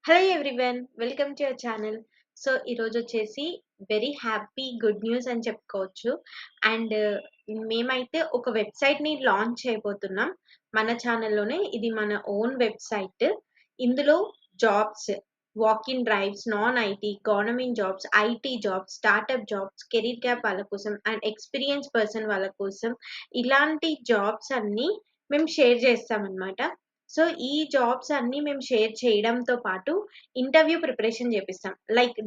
Hello everyone welcome to your channel. So ఈరోజు వచ్చేసి very happy good news అని చెప్పుకోవచ్చు. అండ్ మేమైతే ఒక వెబ్సైట్ని లాంచ్ చేయబోతున్నాం మన ఛానల్లోనే. ఇది మన ఓన్ వెబ్సైట్. ఇందులో jobs, walk in drives, non IT, government jobs, IT jobs, startup jobs, career gap వాళ్ళ కోసం అండ్ ఎక్స్పీరియన్స్ పర్సన్ వాళ్ళ కోసం ఇలాంటి జాబ్స్ అన్నీ మేము షేర్ చేస్తామన్నమాట. సో ఈ జాబ్స్ అన్నీ మేము షేర్ చేయడంతో పాటు ఇంటర్వ్యూ ప్రిపరేషన్ చేపిస్తాం. లైక్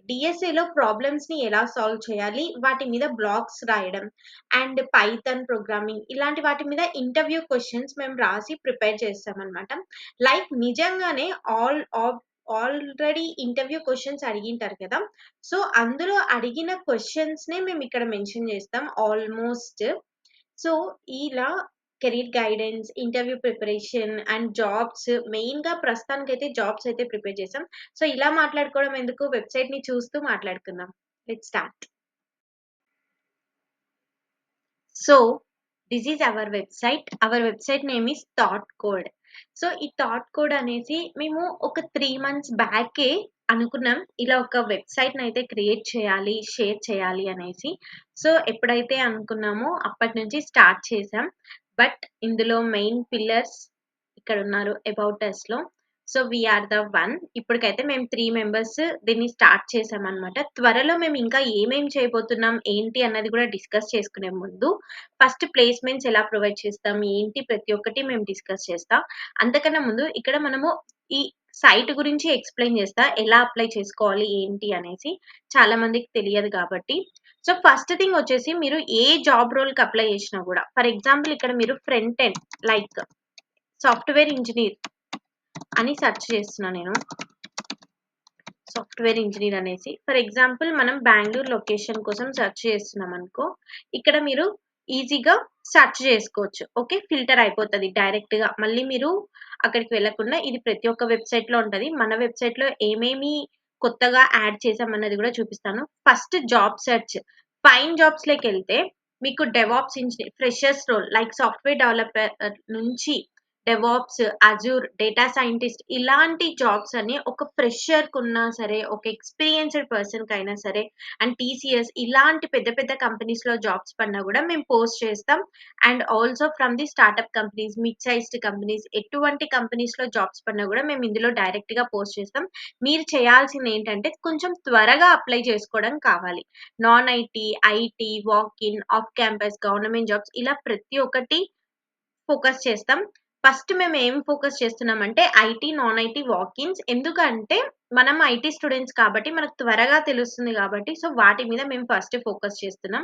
డిఎస్ఏలో ప్రాబ్లమ్స్‌ని ఎలా సాల్వ్ చేయాలి, వాటి మీద బ్లాగ్స్ రాయడం అండ్ పైథాన్ ప్రోగ్రామింగ్ ఇలాంటి వాటి మీద ఇంటర్వ్యూ క్వెషన్స్ మేము రాసి ప్రిపేర్ చేస్తామనమాట. లైక్ నిజంగానే ఆల్రెడీ ఇంటర్వ్యూ క్వెషన్స్ అడిగింటారు కదా! సో అందులో అడిగిన క్వెషన్స్‌నే మేము ఇక్కడ మెన్షన్ చేస్తాం ఆల్మోస్ట్. సో ఇలా career guidance, interview preparation and jobs మెయిన్‌గా ప్రస్తుతానికైతే జాబ్స్ అయితే ప్రిపేర్ చేసాం. సో ఇలా మాట్లాడుకోవడం ఎందుకు, వెబ్‌సైట్‌ని చూస్తూ మాట్లాడుకుందాం. Let's start. So this is our website. Our website name is thought code. So ఈ థాట్ కోడ్ అనేసి మేము ఒక 3 మంత్స్ బ్యాకే అనుకున్నాం. ఇలా ఒక వెబ్‌సైట్‌నయితే క్రియేట్ చేయాలి, షేర్ చేయాలి అనేసి. సో ఎప్పుడైతే అనుకున్నామో అప్పటి నుంచి స్టార్ట్ చేసాం. బట్ ఇందులో మెయిన్ పిల్లర్స్ ఇక్కడున్నారు అబౌట్ అస్‌లో. So we are the one. ఇప్పటికైతే మేము 3 మెంబర్స్ దీన్ని స్టార్ట్ చేసామనమాట. త్వరలో మేము ఇంకా ఏమేం చేయబోతున్నాం, ఏంటి అన్నది కూడా డిస్కస్ చేసుకునే ముందు ఫస్ట్ ప్లేస్‌మెంట్స్ ఎలా ప్రొవైడ్ చేస్తాం, ఏంటి ప్రతి ఒక్కటి మేము డిస్కస్ చేస్తాం. అంతకన్నా ముందు ఇక్కడ మనము ఈ సైట్ గురించి ఎక్స్‌ప్లెయిన్ చేస్తా. ఎలా అప్లై చేసుకోవాలి, ఏంటి అనేసి. చాలా మందికి తెలియదు కాబట్టి. సో ఫస్ట్ థింగ్ వచ్చేసి మీరు ఏ జాబ్ రోల్‌కి అప్లై చేసినా కూడా ఫర్ ఎగ్జాంపుల్ ఇక్కడ మీరు front end like software engineer అని సెర్చ్ చేస్తున్నా నేను. సాఫ్ట్‌వేర్ ఇంజినీర్ అనేసి. ఫర్ ఎగ్జాంపుల్ మనం బెంగుళూరు లొకేషన్ కోసం సెర్చ్ చేస్తున్నాం అనుకో, ఇక్కడ మీరు ఈజీగా సెర్చ్ చేసుకోవచ్చు. ఓకే. ఫిల్టర్ అయిపోతది డైరెక్ట్‌గా. మళ్ళీ మీరు అక్కడికి వెళ్ళకుండా ఇది ప్రతి ఒక్క వెబ్‌సైట్‌లో ఉంటది. మన వెబ్‌సైట్‌లో ఏమేమి కొత్తగా యాడ్ చేసామన్నది కూడా చూపిస్తాను. First job search. ఫైండ్ జాబ్స్‌లోకెళ్తే మీకు DevOps engineer, freshers role like software developer నుంచి డెవాప్స్, అజూర్, డేటా సైంటిస్ట్ ఇలాంటి జాబ్స్ అన్ని ఒక ఫ్రెషర్‌కున్నా సరే, ఒక ఎక్స్‌పీరియన్స్‌డ్ పర్సన్‌కైనా సరే అండ్ టీసీఎస్ ఇలాంటి పెద్ద పెద్ద కంపెనీస్‌లో జాబ్స్ పడినా గూడా మేము పోస్ట్ చేస్తాం. And also from the startup companies, mid sized companies ఎటువంటి కంపెనీస్‌లో జాబ్స్ పడినా గూడా మేము ఇందులో డైరెక్ట్‌గా పోస్ట్ చేస్తాం. మీరు చేయాల్సిందేంటంటే కొంచెం త్వరగా అప్లై చేసుకోవడం కావాలి. Non IT, IT, walk in, off campus, government jobs ఇలా ప్రతి ఒక్కటి ఫోకస్ చేస్తాం. ఫస్ట్ మేము ఏం ఫోకస్ చేస్తున్నామంటే ఐటీ, నాన్ ఐటీ వాక్-ఇన్స్. ఎందుకంటే మనం ఐటీ స్టూడెంట్స్ కాబట్టి మనకు త్వరగా తెలుస్తుంది కాబట్టి సో వాటి మీద మేము ఫస్ట్ ఫోకస్ చేస్తున్నాం.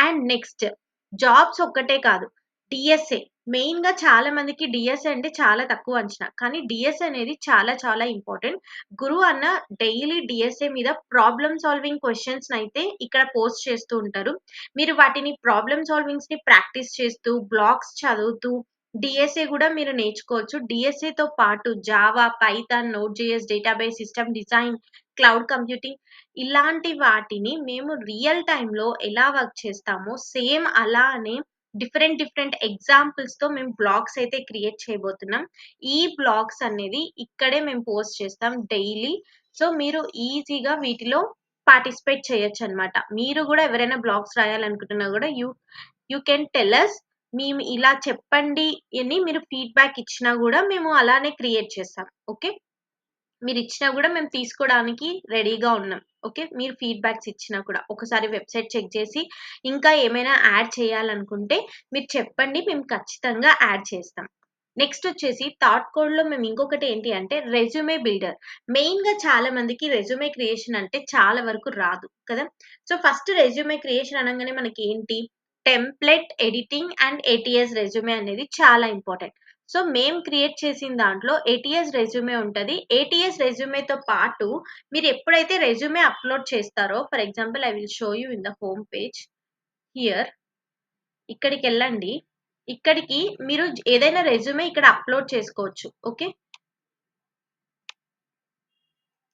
అండ్ నెక్స్ట్ జాబ్స్ ఒక్కటే కాదు. డీఎస్ఏ మెయిన్‌గా చాలా మందికి డీఎస్ఏ అంటే చాలా తక్కువ అంచనా. కానీ డీఎస్ఏ అనేది చాలా చాలా ఇంపార్టెంట్. గురు అన్న డైలీ డీఎస్ఏ మీద ప్రాబ్లమ్ సాల్వింగ్ క్వెషన్స్‌నైతే ఇక్కడ పోస్ట్ చేస్తూ ఉంటారు. మీరు వాటిని ప్రాబ్లమ్ సాల్వింగ్స్‌ని ప్రాక్టీస్ చేస్తూ, బ్లాగ్స్ చదువుతూ డీఎస్ఏ గూడా మీరు నేర్చుకోవచ్చు. డీఎస్ఏతో పాటు Java, Python, Node JS, database system design, cloud computing ఇలాంటి వాటిని మేము రియల్ టైమ్‌లో ఎలా వర్క్ చేస్తామో సేమ్ అలానే డిఫరెంట్ డిఫరెంట్ ఎగ్జాంపుల్స్‌తో మేము బ్లాగ్స్ అయితే క్రియేట్ చేయబోతున్నాం. ఈ బ్లాగ్స్ అనేది ఇక్కడే మేము పోస్ట్ చేస్తాం డైలీ. సో మీరు ఈజీగా వీటిలో పార్టిసిపేట్ చేయొచ్చనమాట. మీరు గూడా ఎవరైనా బ్లాగ్స్ రాయాలనుకుంటున్నా గూడా యూ కెన్ టెల్ అస్. మేము ఇలా చెప్పండి అని మీరు ఫీడ్‌బ్యాక్ ఇచ్చినా గూడా మేము అలానే క్రియేట్ చేస్తాం. ఓకే. మీరిచ్చినా గూడా మేము తీసుకోడానికి రెడీగా ఉన్నాం. ఓకే. మీరు ఫీడ్‌బ్యాక్స్ ఇచ్చినా కూడా. ఒకసారి వెబ్‌సైట్ చెక్ చేసి ఇంకా ఏమైనా యాడ్ చేయాలనుకుంటే మీరు చెప్పండి. మేము ఖచ్చితంగా యాడ్ చేస్తాం. నెక్స్ట్ వచ్చేసి థాట్ కోడ్‌లో మేము ఇంకొకటి ఏంటి అంటే రెజ్యూమే బిల్డర్. మెయిన్‌గా చాలా మందికి రెజ్యూమే క్రియేషన్ అంటే చాలా వరకు రాదు కదా! సో ఫస్ట్ రెజ్యూమే క్రియేషన్ అనంగానే మనకేంటి template editing and ATS resume అనేది చాలా ఇంపార్టెంట్. సో మేము క్రియేట్ చేసిన దాంట్లో ఏటీఎస్ రెజ్యూమే ఉంటది. ఏటీఎస్ రెజ్యూమేతో పాటు మీరు ఎప్పుడైతే రెజ్యూమే అప్‌లోడ్ చేస్తారో for example I will show you in the home page. Here ఇక్కడికెళ్ళండి. ఇక్కడికి మీరు ఏదైనా రెజ్యూమే ఇక్కడ అప్‌లోడ్ చేసుకోవచ్చు. ఓకే.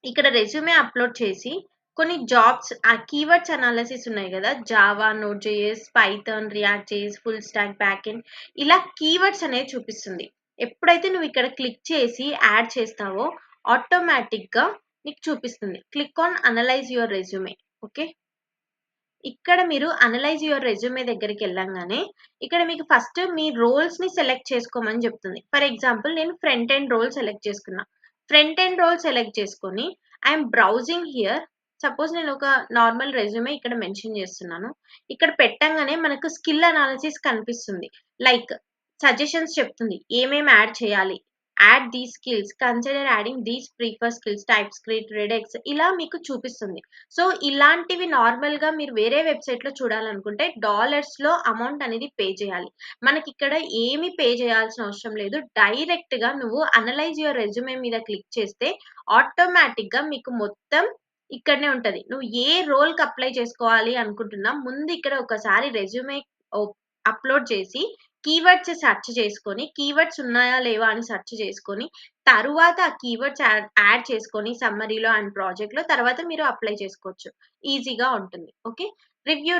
ఇక్కడ రెజ్యూమే అప్‌లోడ్ చేసి కొన్ని జాబ్స్ కీవర్డ్స్ అనాలిసిస్ ఉన్నాయి గదా! Java, Node JS, Python, React JS, full stack, back end ఇలా కీవర్డ్స్ అనేవి చూపిస్తుంది. ఎప్పుడైతే నువ్వు ఇక్కడ క్లిక్ చేసి యాడ్ చేస్తావో ఆటోమేటిక్‌గా మీకు చూపిస్తుంది. Click on analyse your resume. Okay. ఇక్కడ మీరు అనలైజ్ యువర్ రెజ్యూమే దగ్గరికెళ్ళంగానే, ఇక్కడ మీకు ఫస్ట్ మీ రోల్స్‌ని సెలెక్ట్ చేసుకోమని చెప్తుంది. ఫర్ ఎగ్జాంపుల్ నేను ఫ్రంట్ ఎండ్ రోల్ సెలెక్ట్ చేసుకున్నా. ఫ్రంట్ ఎండ్ రోల్ సెలెక్ట్ చేసుకొని ఐయామ్ బ్రౌజింగ్ హియర్. సపోజ్ నేను ఒక నార్మల్ రెజ్యూమే ఇక్కడ మెన్షన్ చేస్తున్నాను. ఇక్కడ పెట్టంగానే మనకు స్కిల్ అనాలిసిస్ కనిపిస్తుంది. లైక్ సజెషన్స్ చెప్తుంది. ఏమేమి యాడ్ చేయాలి? Add these skills, consider adding these prefer skills, TypeScript, Redux ఇలా మీకు చూపిస్తుంది. సో, ఇలాంటివి నార్మల్‌గా మీరు వేరే వెబ్‌సైట్‌లో చూడాలనుకుంటే డాలర్స్‌లో అమౌంట్ అనేది పే చేయాలి. మనకిక్కడ ఏమి పే చేయాల్సిన అవసరం లేదు. డైరెక్ట్‌గా నువ్వు అనలైజ్ యువర్ రెజ్యూమే మీద క్లిక్ చేస్తే ఆటోమేటిక్‌గా మీకు మొత్తం ఇక్కడనే ఉంటది. నువ్వు ఏ రోల్‌కి అప్లై చేసుకోవాలి అనుకుంటున్నా ముందు ఇక్కడ ఒకసారి రెజ్యూమే ఓ అప్‌లోడ్ చేసి కీవర్డ్స్ సెర్చ్ చేసుకొని, కీవర్డ్స్ ఉన్నాయా లేవా అని సెర్చ్ చేసుకొని, తరువాత ఆ కీవర్డ్స్ యాడ్ చేసుకొని సమ్మరీలో అండ్ ప్రాజెక్ట్‌లో తర్వాత మీరు అప్లై చేసుకోవచ్చు. ఈజీగా ఉంటుంది. ఓకే. రివ్యూ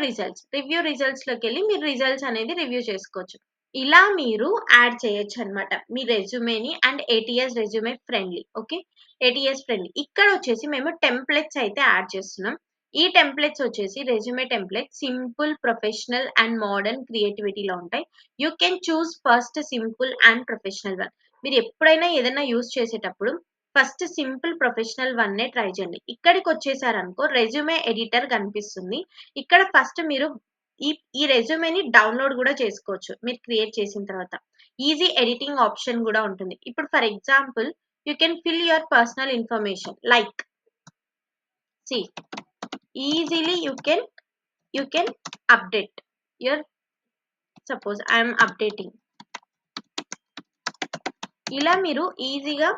రిజల్ట్స్‌లోకెళ్ళి మీరు రిజల్ట్స్ అనేది రివ్యూ చేసుకోవచ్చు. ఇలా మీరు యాడ్ చేయొచ్చనమాట. మీ రెజ్యూమేని and ATS resume friendly. Okay. ATS friendly. ఇక్కడొచ్చేసి మేము టెంప్లెట్స్ అయితే యాడ్ చేస్తున్నాం. ఈ టెంప్లెట్స్ వచ్చేసి resume template simple, professional and modern క్రియేటివిటీలో ఉంటాయి. You can choose first simple and professional one. మీరు ఎప్పుడైనా ఏదైనా యూజ్ చేసేటప్పుడు ఫస్ట్ సింపుల్ ప్రొఫెషనల్ వన్నే ట్రై చేయండి. ఇక్కడికి వచ్చేసారనుకో రెజ్యూమే ఎడిటర్ కనిపిస్తుంది. ఇక్కడ ఫస్ట్ మీరు ఈ ఈ రెజ్యూమేని డౌన్లోడ్ కూడా చేసుకోవచ్చు మీరు క్రియేట్ చేసిన తర్వాత. ఈజీ ఎడిటింగ్ ఆప్షన్ కూడా ఉంటుంది. ఇప్పుడు for example you can fill your personal information like see easily you can update your suppose I am updating. ఇలా మీరు ఈజీగా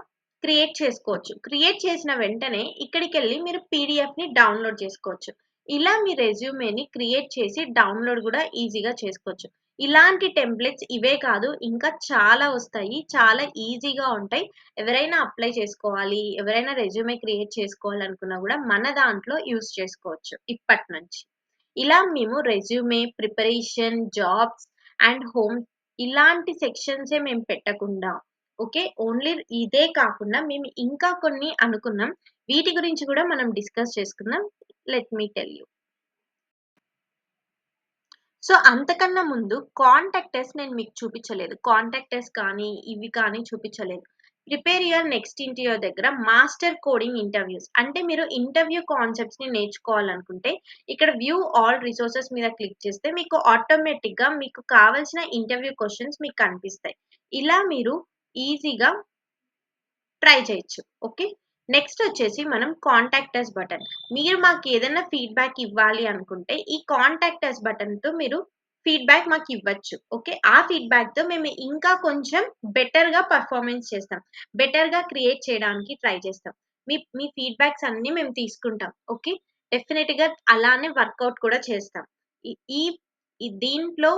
క్రియేట్ చేసుకోవచ్చు. క్రియేట్ చేసిన వెంటనే ఇక్కడికెళ్ళి మీరు పీడీఎఫ్‌ని డౌన్‌లోడ్ చేసుకోవచ్చు. ఇలా మీ రెజ్యూమేని క్రియేట్ చేసి డౌన్‌లోడ్ గూడా ఈజీగా చేసుకోవచ్చు. ఇలాంటి టెంప్లెట్స్ ఇవే కాదు ఇంకా చాలా వస్తాయి. చాలా ఈజీగా ఉంటాయి. ఎవరైనా అప్లై చేసుకోవాలి, ఎవరైనా రెజ్యూమే క్రియేట్ చేసుకోవాలనుకున్నా గూడా మన దాంట్లో యూజ్ చేసుకోవచ్చు ఇప్పటినుంచి. ఇలా మేము resume, preparation, jobs and home ఇలాంటి సెక్షన్సే మేము పెట్టకుండా ఓకే. ఓన్లీ ఇదే కాకుండా మేము ఇంకా కొన్ని అనుకున్నాం. వీటి గురించి గూడా మనం డిస్కస్ చేసుకుందాం. Let me tell you. So, అంతకన్నా ముందు కాంటాక్ట్ అస్ నేను మీకు చూపించలేదు. కాంటాక్ట్ అస్ కానీ, ఇవి కానీ చూపించలేదు. ప్రిపేర్ యువర్ నెక్స్ట్ ఇంటర్వ్యూ దగ్గర మాస్టర్ కోడింగ్ ఇంటర్వ్యూస్ అంటే మీరు ఇంటర్వ్యూ కాన్సెప్ట్స్‌ని నేర్చుకోవాలనుకుంటే ఇక్కడ వ్యూ ఆల్ రిసోర్సెస్ మీద క్లిక్ చేస్తే మీకు ఆటోమేటిక్‌గా మీకు కావాల్సిన ఇంటర్వ్యూ క్వెషన్స్ మీకు కనిపిస్తాయి. ఇలా మీరు ఈజీగా ట్రై చేయొచ్చు. ఓకే. నెక్స్ట్ వచ్చేసి మనం కాంటాక్ట్ అస్ బటన్. మీరు మాకు ఏదైనా ఫీడ్‌బ్యాక్ ఇవ్వాలి అనుకుంటే ఈ కాంటాక్ట్ అస్ బటన్‌తో మీరు ఫీడ్‌బ్యాక్ మాకు ఇవ్వచ్చు. ఓకే. ఆ ఫీడ్‌బ్యాక్‌తో మేము ఇంకా కొంచెం బెటర్‌గా పెర్ఫార్మన్స్ చేస్తాం. బెటర్‌గా క్రియేట్ చేయడానికి ట్రై చేస్తాం. మీ మీ ఫీడ్‌బ్యాక్స్ అన్నీ మేము తీసుకుంటాం. ఓకే. డెఫినిట్‌గా అలానే వర్కౌట్ కూడా చేస్తాం. ఈ ఈ ఈ దీంట్లో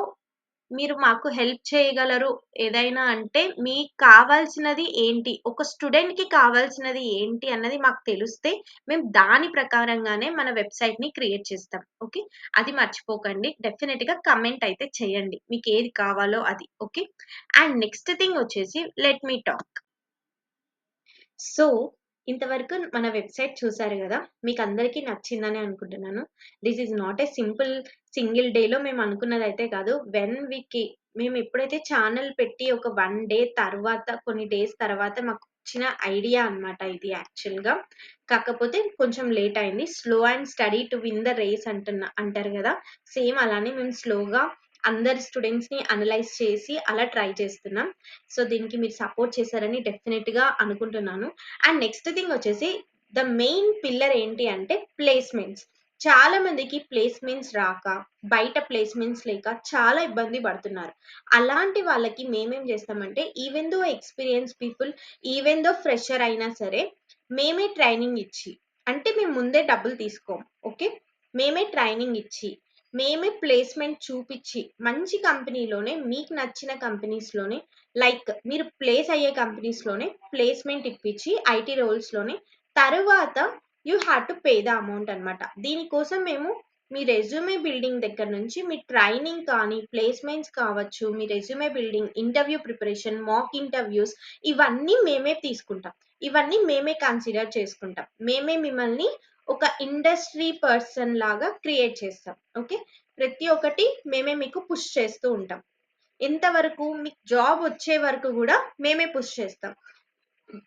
మీరు మాకు హెల్ప్ చేయగలరు ఏదైనా అంటే, మీకు కావాల్సినది ఏంటి? ఒక స్టూడెంట్‌కి కావాల్సినది ఏంటి అన్నది మాకు తెలిస్తే, మేము దాని ప్రకారంగానే మన వెబ్‌సైట్‌ని క్రియేట్ చేస్తాం. ఓకే. అది మర్చిపోకండి. డెఫినిట్‌గా కామెంట్ అయితే చేయండి. మీకేది కావాలో అది. ఓకే. అండ్ నెక్స్ట్ థింగ్ వచ్చేసి లెట్ మీ టాక్. సో, ఇంతవరకు మన వెబ్‌సైట్ చూసారు గదా! మీకందరికీ నచ్చిందనే అనుకుంటున్నాను. This is not a single డేలో మేము అనుకున్నదైతే కాదు. మేము ఎప్పుడైతే ఛానెల్ పెట్టి ఒక 1 డే తర్వాత కొన్ని డేస్ తర్వాత మాకొచ్చిన ఐడియా అన్నమాట ఇది యాక్చువల్‌గా. కాకపోతే కొంచెం లేట్ అయింది. Slow and steady to win the race అంటారు గదా! సేమ్ అలానే మేము స్లోగా అందరి స్టూడెంట్స్‌ని అనలైజ్ చేసి అలా ట్రై చేస్తున్నాం. సో, దీనికి మీరు సపోర్ట్ చేశారని డెఫినిట్‌గా అనుకుంటున్నాను. అండ్ నెక్స్ట్ థింగ్ వచ్చేసి ద మెయిన్ పిల్లర్ ఏంటి అంటే ప్లేస్‌మెంట్స్. చాలా మందికి ప్లేస్‌మెంట్స్ రాక, బయట ప్లేస్‌మెంట్స్ లేక చాలా ఇబ్బంది పడుతున్నారు. అలాంటి వాళ్ళకి మేమేం చేస్తామంటే even though experience people, even though fresher అయినా సరే మేమే ట్రైనింగ్ ఇచ్చి అంటే మేము ముందే డబ్బులు తీసుకోము. ఓకే. మేమే ట్రైనింగ్ ఇచ్చి మేమే ప్లేస్‌మెంట్ చూపిచ్చి, మంచి కంపెనీలోనే మీకు నచ్చిన కంపెనీస్‌లోనే లైక్ మీరు ప్లేస్ అయ్యే కంపెనీస్‌లోనే ప్లేస్‌మెంట్ ఇప్పించి ఐటీ రోల్స్‌లోనే తరువాత you have to pay the amount అన్నమాట. దీనికోసం మేము మీ రెజ్యూమే బిల్డింగ్ దగ్గర నుంచి మీ ట్రైనింగ్ కానీ, ప్లేస్‌మెంట్స్ కావచ్చు, మీ resume building, interview preparation, mock interviews ఇవన్నీ మేమే తీసుకుంటాం. ఇవన్నీ మేమే కన్సిడర్ చేసుకుంటాం. మేమే మిమ్మల్ని ఒక ఇండస్ట్రీ పర్సన్ లాగా క్రియేట్ చేస్తాం. ఓకే. ప్రతి ఒక్కటి మేమే మీకు పుష్ చేస్తూ ఉంటాం. ఎంతవరకు మీకు జాబ్ వచ్చే వరకు కూడా మేమే పుష్ చేస్తాం.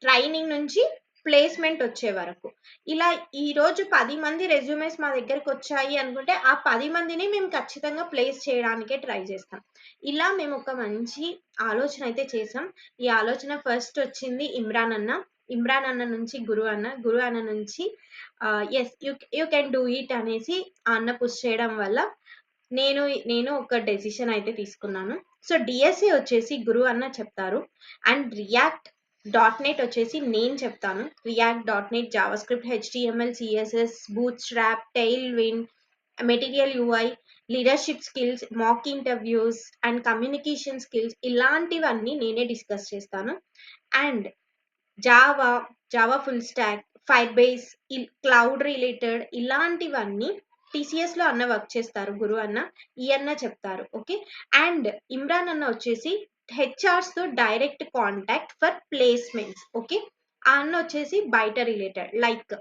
ట్రైనింగ్ నుంచి ప్లేస్మెంట్ వచ్చే వరకు. ఇలా ఈరోజు 10 మంది రెజ్యూమెస్ మా దగ్గరకు వచ్చాయి అనుకుంటే ఆ 10 మందిని మేము ఖచ్చితంగా ప్లేస్ చేయడానికే ట్రై చేస్తాం. ఇలా మేము ఒక మంచి ఆలోచన అయితే చేసాం. ఈ ఆలోచన ఫస్ట్ వచ్చింది ఇమ్రాన్ అన్న. ఇమ్రాన్ అన్న నుంచి గురు అన్న, గురు అన్న నుంచి yes you can do it అనేసి ఆ అన్న పుష్ చేయడం వల్ల నేను నేను ఒక డెసిషన్ అయితే తీసుకున్నాను. సో డిఎస్సి వచ్చేసి గురు అన్న చెప్తారు అండ్ రియాక్ట్ .NET వచ్చేసి నేను చెప్తాను. React .NET, JavaScript, HTML, CSS, Bootstrap, Tailwind, material UI, leadership skills, mock interviews and communication skills ఇలాంటివన్నీ నేనే డిస్కస్ చేస్తాను. And Java, Java full stack, Firebase, cloud related ఇలాంటివన్నీ TCS లో అన్న వర్క్ చేస్తారు గురు అన్న. ఈ అన్న చెప్తారు. ఓకే. అండ్ ఇమ్రాన్ అన్న వచ్చేసి హెచ్ఆర్స్ తో direct contact for placements. Okay. ఆ అన్న వచ్చేసి బయట రిలేటెడ్ లైక్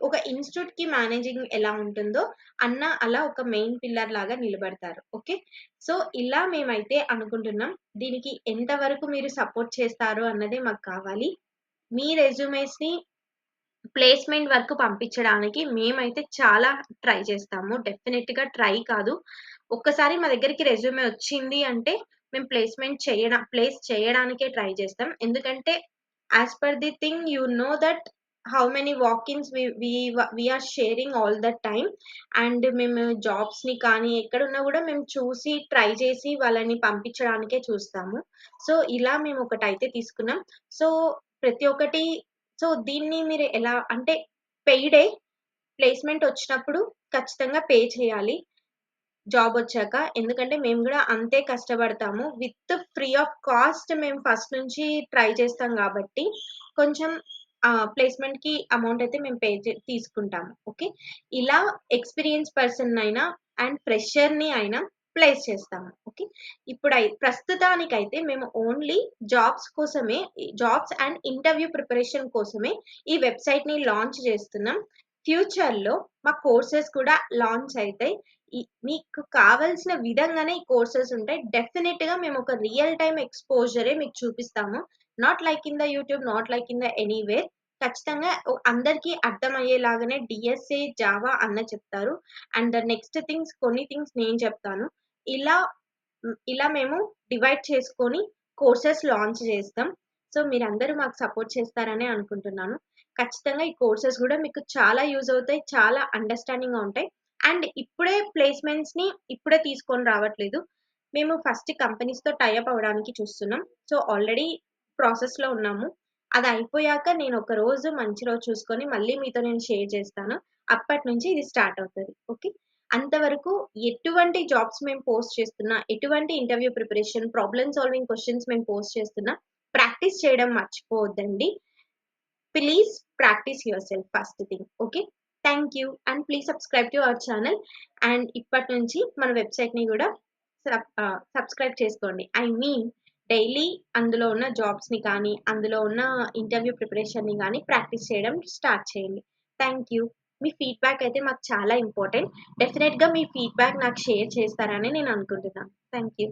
ఒక ఇన్స్టిట్యూట్ కి మేనేజింగ్ ఎలా ఉంటుందో అన్న అలా ఒక మెయిన్ పిల్లర్ లాగా నిలబడతారు. ఓకే. సో ఇలా మేమైతే అనుకుంటున్నాం. దీనికి ఎంతవరకు మీరు సపోర్ట్ చేస్తారు అన్నదే మాకు కావాలి. మీ రెజ్యూమేస్ ని ప్లేస్మెంట్ వరకు పంపించడానికి మేమైతే చాలా ట్రై చేస్తాము. డెఫినెట్‌గా ట్రై కాదు. ఒక్కసారి మా దగ్గరికి రెజ్యూమే వచ్చింది అంటే మేము ప్లేస్ చేయడానికే ట్రై చేస్తాం. ఎందుకంటే as per the thing you know that how many walk ins we are sharing all the time. And మేము జాబ్స్‌ని కానీ ఎక్కడున్నా కూడా మేము చూసి ట్రై చేసి వాళ్ళని పంపించడానికే చూస్తాము. సో ఇలా మేము ఒకటైతే తీసుకున్నాం. సో ప్రతి ఒక్కటి సో దీన్ని మీరు ఎలా అంటే పెయిడే. ప్లేస్‌మెంట్ వచ్చినప్పుడు ఖచ్చితంగా పే చేయాలి. జాబ్ వచ్చాక. ఎందుకంటే మేము గూడా అంతే కష్టపడతాము. విత్ ఫ్రీ ఆఫ్ కాస్ట్ మేము ఫస్ట్ నుంచి ట్రై చేస్తాం గాబట్టి, కొంచెం ప్లేస్‌మెంట్‌కి అమౌంట్ అయితే మేము తీసుకుంటాము. ఓకే. ఇలా ఎక్స్‌పీరియన్స్ పర్సన్‌నైనా అండ్ ఫ్రెషర్‌ని అయినా ప్లేస్ చేస్తాము. ఓకే. ప్రస్తుతానికైతే మేము only jobs and interview preparation కోసమే ఈ వెబ్‌సైట్‌ని లాంచ్ చేస్తున్నాం. ఫ్యూచర్‌లో మా కోర్సెస్ కూడా లాంచ్ అయితాయి. మీకు కావాల్సిన విధంగానే ఈ కోర్సెస్ ఉంటాయి. డెఫినిట్‌గా మేము ఒక రియల్ టైమ్ ఎక్స్‌పోజరే మీకు చూపిస్తాము. Not like in the YouTube, not like in the anywhere. ఖచ్చితంగా అందరికీ అర్థమయ్యేలాగానే DSA, జావా అన్న చెప్తారు. అండ్ ద నెక్స్ట్ కొన్ని థింగ్స్ నేను చెప్తాను. ఇలా ఇలా మేము డివైడ్ చేసుకొని కోర్సెస్ లాంచ్ చేస్తాం. సో మీరందరూ మాకు సపోర్ట్ చేస్తారనే అనుకుంటున్నాను. ఖచ్చితంగా ఈ కోర్సెస్ గూడా మీకు చాలా యూజ్ అవుతాయి. చాలా అండర్‌స్టాండింగ్‌గా ఉంటాయి. అండ్ ఇప్పుడే ప్లేస్‌మెంట్స్‌ని ఇప్పుడే తీసుకొని రావట్లేదు. మేము ఫస్ట్ కంపెనీస్‌తో టై అప్ అవ్వడానికి చూస్తున్నాం. సో ఆల్రెడీ ప్రాసెస్‌లో ఉన్నాము. అది అయిపోయాక నేను ఒక రోజు మంచి రోజు చూసుకొని మళ్ళీ మీతో నేను షేర్ చేస్తాను. అప్పటినుంచి ఇది స్టార్ట్ అవుతది. ఓకే. అంతవరకు ఎటువంటి జాబ్స్ మేము పోస్ట్ చేస్తున్నా, ఎటువంటి interview preparation, problem solving questions మేము పోస్ట్ చేస్తున్నా, ప్రాక్టీస్ చేయడం మర్చిపోవద్దండి. Please practice yourself first thing. Okay. Thank you. And please subscribe to our channel. And ఇప్పటి నుంచి మన వెబ్‌సైట్‌ని గూడా సబ్స్క్రైబ్ చేసుకోండి. ఐ మీన్ డైలీ అందులో ఉన్న జాబ్స్‌ని కానీ, అందులో ఉన్న ఇంటర్వ్యూ ప్రిపరేషన్‌ని గానీ ప్రాక్టీస్ చేయడం స్టార్ట్ చేయండి. Thank you. మీ ఫీడ్‌బ్యాక్ అయితే మాకు చాలా ఇంపార్టెంట్. డెఫినెట్‌గా మీ ఫీడ్‌బ్యాక్ నాకు షేర్ చేస్తారని నేను అనుకుంటున్నాను. Thank you.